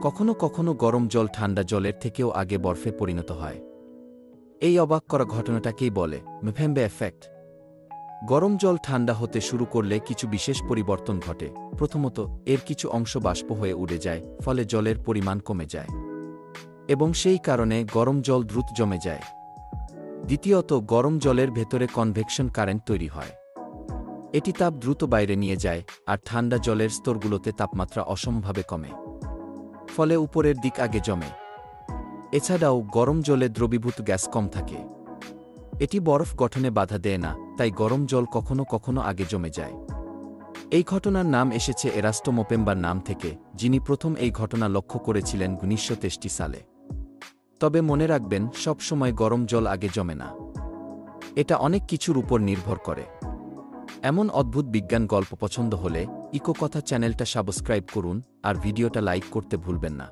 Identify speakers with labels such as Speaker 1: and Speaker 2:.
Speaker 1: কখনো কখনো গরম জল ঠান্ডা জলের থেকেও আগে বরফে পরিণত হয়। এই অবাক করা ঘটনাটাকেই বলে মেভেম্বে এফেক্ট। গরম জল ঠান্ডা হতে শুরু করলে কিছু বিশেষ পরিবর্তন ঘটে। প্রথমত, এর কিছু অংশ বাষ্প হয়ে উড়ে যায়, ফলে জলের পরিমাণ কমে যায় এবং সেই কারণে গরম জল দ্রুত জমে যায়। দ্বিতীয়ত, গরম জলের ভেতরে কনভেকশন কারেন্ট তৈরি হয়। এটি তাপ দ্রুত বাইরে নিয়ে যায়, আর ঠান্ডা জলের স্তরগুলোতে তাপমাত্রা অসমভাবে কমে, ফলে উপরের দিক আগে জমে। এছাড়াও গরম জলে দ্রবীভূত গ্যাস কম থাকে। এটি বরফ গঠনে বাধা দেয় না, তাই গরম জল কখনো কখনো আগে জমে যায়। এই ঘটনার নাম এসেছে এরাস্টো মোপেম্বার নাম থেকে, যিনি প্রথম এই ঘটনা লক্ষ্য করেছিলেন 1963 সালে। তবে মনে রাখবেন, সব সময় গরম জল আগে জমে না। এটা অনেক কিছুর উপর নির্ভর করে। এমন অদ্ভুত বিজ্ঞান গল্প পছন্দ হলে ইকো কথা চ্যানেলটা সাবস্ক্রাইব করুন আর ভিডিওটা লাইক করতে ভুলবেন না।